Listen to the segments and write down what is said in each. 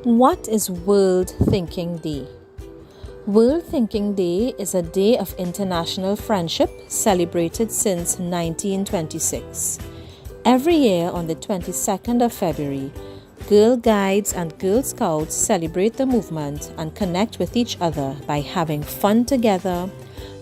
What is World Thinking Day? World Thinking Day is a day of international friendship celebrated since 1926. Every year on the 22nd of February, Girl Guides and Girl Scouts celebrate the movement and connect with each other by having fun together,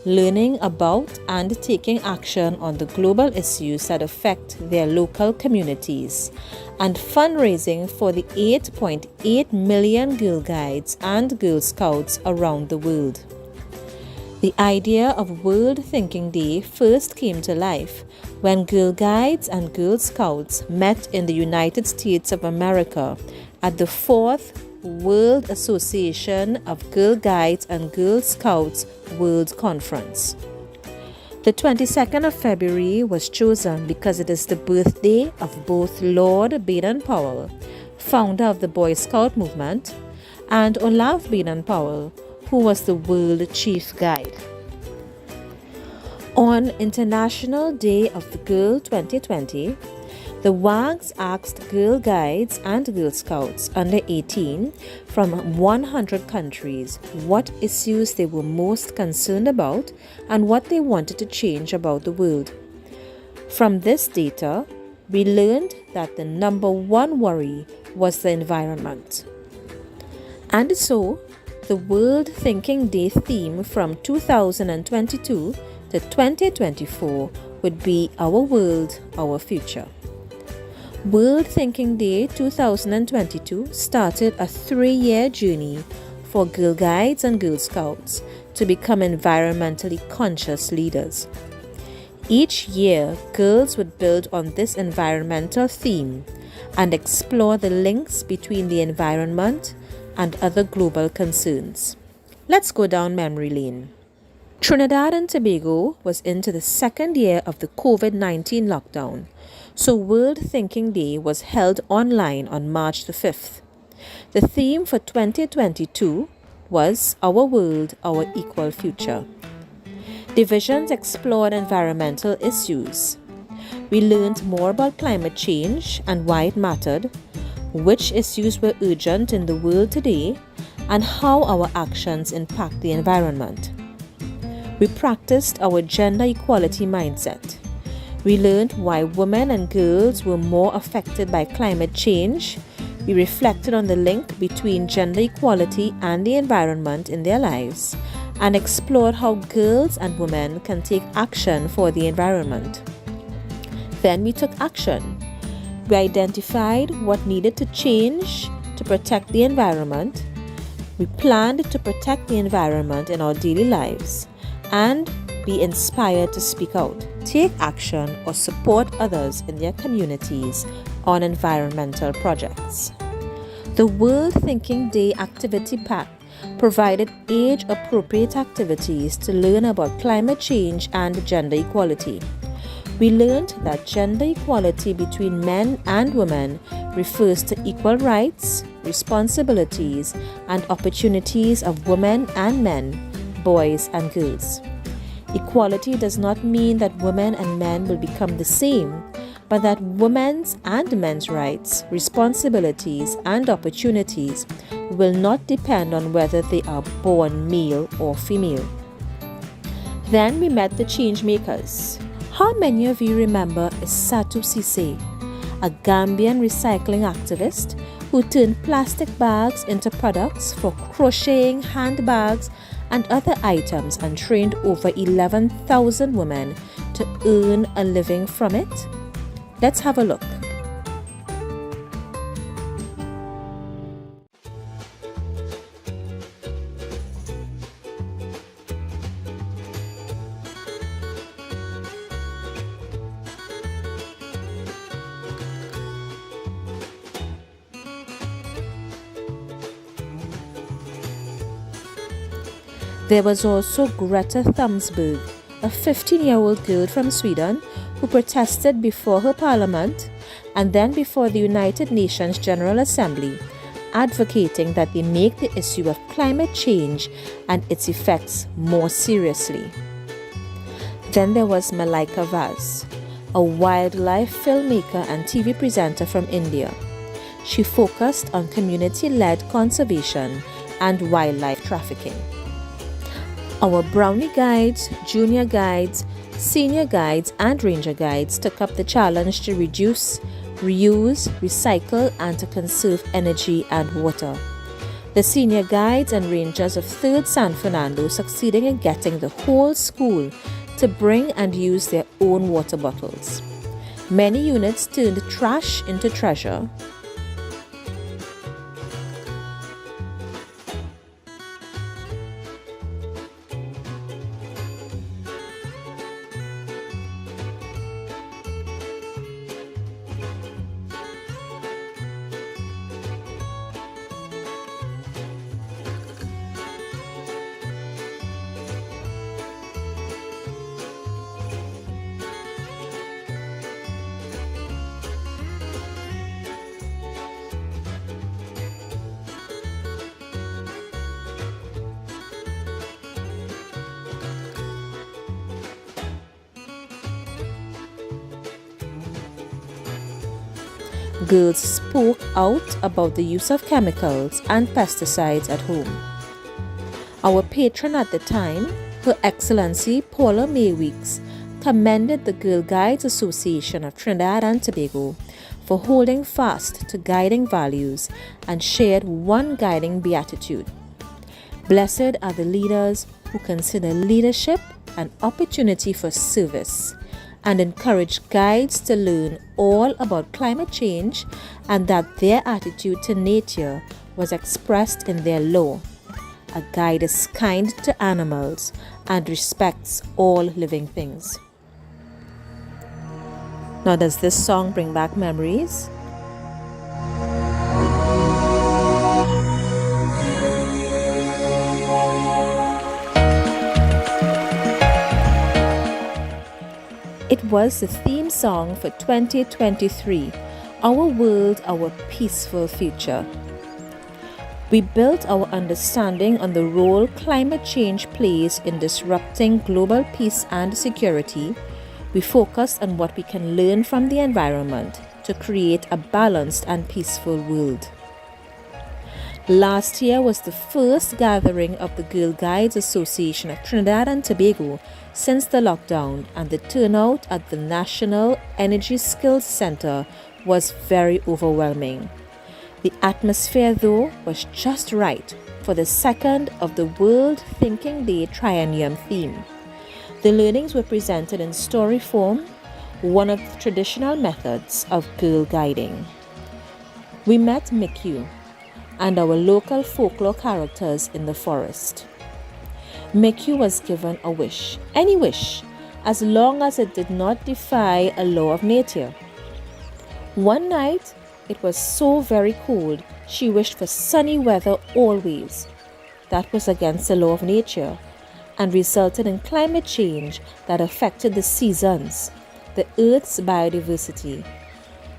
learning about and taking action on the global issues that affect their local communities, and fundraising for the 8.8 million Girl Guides and Girl Scouts around the world. The idea of World Thinking Day first came to life when Girl Guides and Girl Scouts met in the United States of America at the 4th World Association of Girl Guides and Girl Scouts World Conference. The 22nd of February was chosen because it is the birthday of both Lord Baden-Powell, founder of the Boy Scout movement, and Olaf Baden-Powell, who was the world chief guide. On International Day of the Girl 2020, the WAGs asked Girl Guides and Girl Scouts under 18 from 100 countries what issues they were most concerned about and what they wanted to change about the world. From this data, we learned that the number one worry was the environment. And so, the World Thinking Day theme from 2022 to 2024 would be Our World, Our Future. World Thinking Day 2022 started a 3-year journey for Girl Guides and Girl Scouts to become environmentally conscious leaders. Each year, girls would build on this environmental theme and explore the links between the environment and other global concerns. Let's go down memory lane. Trinidad and Tobago was into the second year of the COVID-19 lockdown, so World Thinking Day was held online on March the 5th. The theme for 2022 was Our World, Our Equal Future. Divisions explored environmental issues. We learned more about climate change and why it mattered, which issues were urgent in the world today, and how our actions impact the environment. We practiced our gender equality mindset. We learned why women and girls were more affected by climate change. We reflected on the link between gender equality and the environment in their lives, and explored how girls and women can take action for the environment. Then we took action. We identified what needed to change to protect the environment. We planned to protect the environment in our daily lives and be inspired to speak out, take action, or support others in their communities on environmental projects. The World Thinking Day activity pack provided age-appropriate activities to learn about climate change and gender equality. We learned that gender equality between men and women refers to equal rights, responsibilities, and opportunities of women and men, boys and girls. Equality does not mean that women and men will become the same, but that women's and men's rights, responsibilities, and opportunities will not depend on whether they are born male or female. Then we met the change makers. How many of you remember Isatu Cisse, a Gambian recycling activist who turned plastic bags into products for crocheting handbags and other items and trained over 11,000 women to earn a living from it? Let's have a look. There was also Greta Thunberg, a 15-year-old girl from Sweden who protested before her parliament and then before the United Nations General Assembly, advocating that they make the issue of climate change and its effects more seriously. Then there was Malaika Vaz, a wildlife filmmaker and TV presenter from India. She focused on community-led conservation and wildlife trafficking. Our Brownie guides, junior guides, senior guides and ranger guides took up the challenge to reduce, reuse, recycle and to conserve energy and water. The senior guides and rangers of 3rd San Fernando succeeded in getting the whole school to bring and use their own water bottles. Many units turned trash into treasure. Girls spoke out about the use of chemicals and pesticides at home. Our patron at the time, Her Excellency Paula May Weeks, commended the Girl Guides Association of Trinidad and Tobago for holding fast to guiding values and shared one guiding beatitude. Blessed are the leaders who consider leadership an opportunity for service and encourage guides to learn all about climate change and that their attitude to nature was expressed in their law. A guide is kind to animals and respects all living things. Now, does this song bring back memories? It was the theme song for 2023, Our World, Our Peaceful Future. We built our understanding on the role climate change plays in disrupting global peace and security. We focused on what we can learn from the environment to create a balanced and peaceful world. Last year was the first gathering of the Girl Guides Association of Trinidad and Tobago since the lockdown, and the turnout at the National Energy Skills Center was very overwhelming. The atmosphere, though, was just right for the second of the World Thinking Day Triennium theme. The learnings were presented in story form, one of the traditional methods of girl guiding. We met Mickey and our local folklore characters in the forest. Mickey was given a wish, any wish, as long as it did not defy a law of nature. One night, it was so very cold, she wished for sunny weather always. That was against the law of nature and resulted in climate change that affected the seasons, the Earth's biodiversity,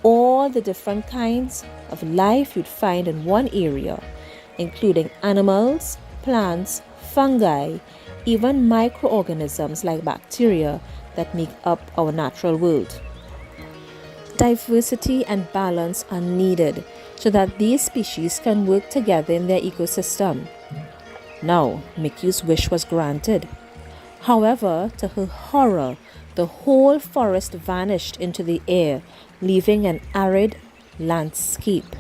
all the different kinds of life you'd find in one area, including animals, plants, fungi, even microorganisms like bacteria that make up our natural world. Diversity and balance are needed so that these species can work together in their ecosystem. Now, Mickey's wish was granted. However, to her horror, the whole forest vanished into the air, leaving an arid landscape.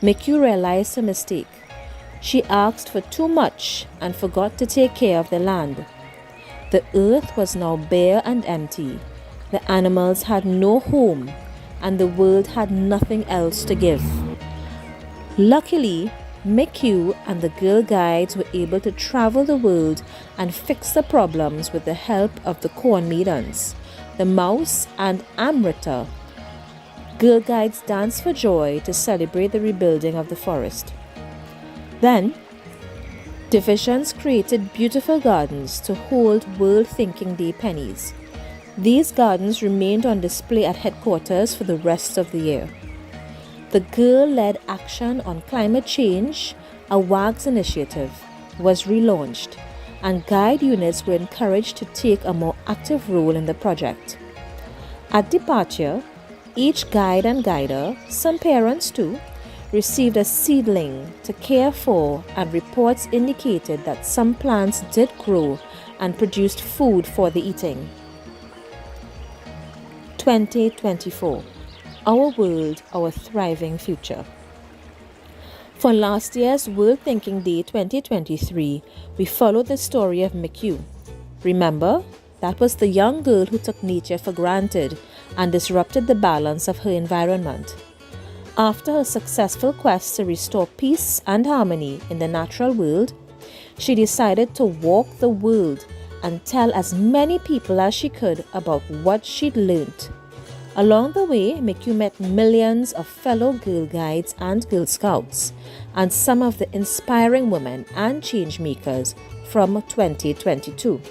Mickey realized her mistake. She asked for too much and forgot to take care of the land. The earth was now bare and empty. The animals had no home, and the world had nothing else to give. Luckily, Mickey and the Girl Guides were able to travel the world and fix the problems with the help of the Corn Maidens, the Mouse and Amrita. Girl Guides danced for joy to celebrate the rebuilding of the forest. Then, divisions created beautiful gardens to hold World Thinking Day pennies. These gardens remained on display at headquarters for the rest of the year. The Girl-Led Action on Climate Change, a WAGS initiative, was relaunched, and guide units were encouraged to take a more active role in the project. At departure, each guide and guider, some parents too, received a seedling to care for, and reports indicated that some plants did grow and produced food for the eating. 2024. Our world, our thriving future. For last year's World Thinking Day 2023, we followed the story of McHugh. Remember, that was the young girl who took nature for granted and disrupted the balance of her environment. After her successful quest to restore peace and harmony in the natural world, she decided to walk the world and tell as many people as she could about what she'd learned. Along the way, McHugh met millions of fellow Girl Guides and Girl Scouts and some of the inspiring women and change makers from 2022.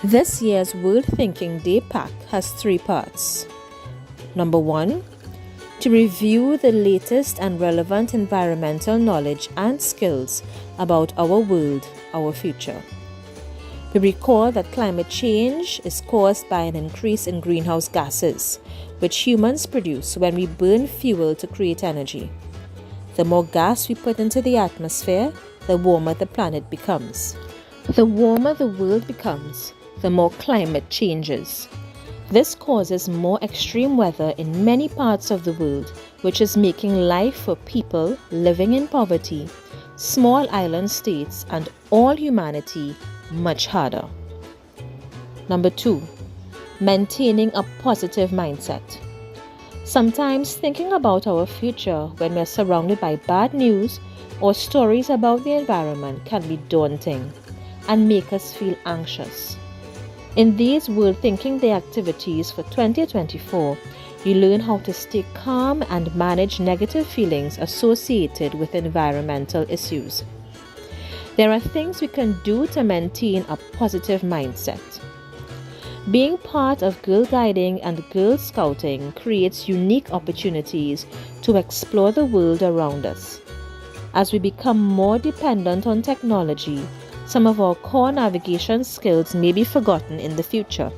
This year's World Thinking Day pack has 3 parts. Number 1, to review the latest and relevant environmental knowledge and skills about our world, our future. We recall that climate change is caused by an increase in greenhouse gases, which humans produce when we burn fuel to create energy. The more gas we put into the atmosphere, the warmer the planet becomes. The warmer the world becomes, the more climate changes. This causes more extreme weather in many parts of the world, which is making life for people living in poverty, small island states, and all humanity much harder. Number 2, maintaining a positive mindset. Sometimes thinking about our future when we're surrounded by bad news or stories about the environment can be daunting and make us feel anxious. In these World Thinking Day activities for 2024, you learn how to stay calm and manage negative feelings associated with environmental issues. There are things we can do to maintain a positive mindset. Being part of Girl Guiding and Girl Scouting creates unique opportunities to explore the world around us. As we become more dependent on technology, some of our core navigation skills may be forgotten in the future.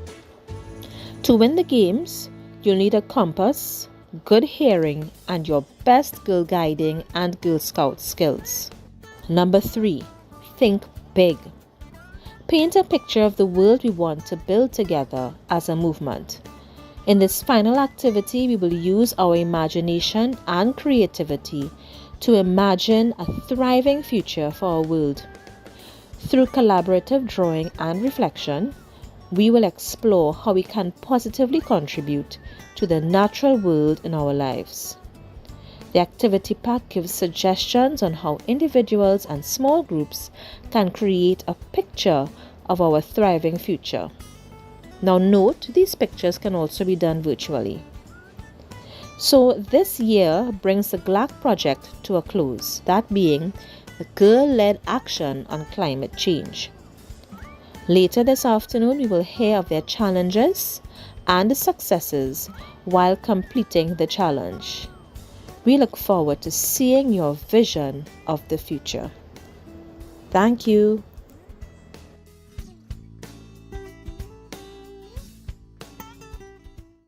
To win the games, you'll need a compass, good hearing, and your best Girl Guiding and Girl Scout skills. Number 3, think big. Paint a picture of the world we want to build together as a movement. In this final activity, we will use our imagination and creativity to imagine a thriving future for our world. Through collaborative drawing and reflection, we will explore how we can positively contribute to the natural world in our lives. The activity pack gives suggestions on how individuals and small groups can create a picture of our thriving future. Now note, these pictures can also be done virtually. So this year brings the GLAC project to a close, that being the girl-led action on climate change. Later this afternoon, we will hear of their challenges and the successes while completing the challenge. We look forward to seeing your vision of the future. Thank you.